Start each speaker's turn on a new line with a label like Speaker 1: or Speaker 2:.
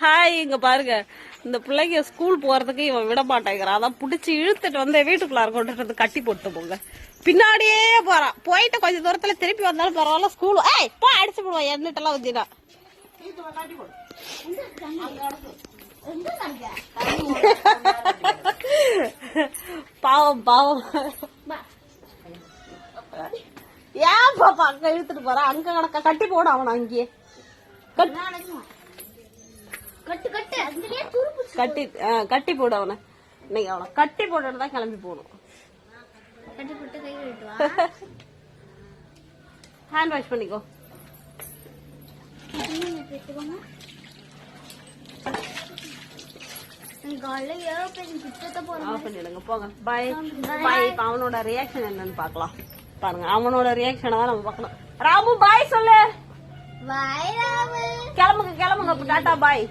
Speaker 1: Hi, இங்க பாருங்க, இந்த பிள்ளைங்க ஸ்கூல் போறதுக்கு இவன் விட மாட்டேங்கிறான். அதான் புடிச்சு இழுத்துட்டு வந்து வீட்டுக்குள்ளார கொண்டுட்டு வந்து கட்டி போட்டு போங்க. பின்னாடியே போறான். போயிட்டு கொஞ்சம் தூரத்துல திருப்பி வந்தாலும் பரவாயில்ல. ஸ்கூல் போ அடிச்சு போடுவான். எண்ணிட்டு எல்லாம் வந்தீங்கன்னா பாவம் பாவம். ஏன் பாப்பா அங்க இழுத்துட்டு போறான்? அங்க கடக்க கட்டி போட அவன் அங்கேயே கட்டி கட்டி போடு அவனை. இன்னைக்கு அவனை கட்டி போட்டு தான் கிளம்பி போகணும். ஹேண்ட் வாஷ் பண்ணிக்கோ. பண்ணிடுங்க, போங்க. பாய் பாய். இப்ப அவனோட ரியாக்ஷன் என்னன்னு பாக்கலாம். பாருங்க, அவனோட ரியாக்ஷனை தான் நம்ம பாக்கணும். ராமு பாய் சொல்லு. கிளம்புங்க கிளம்புங்க. டாட்டா பாய்.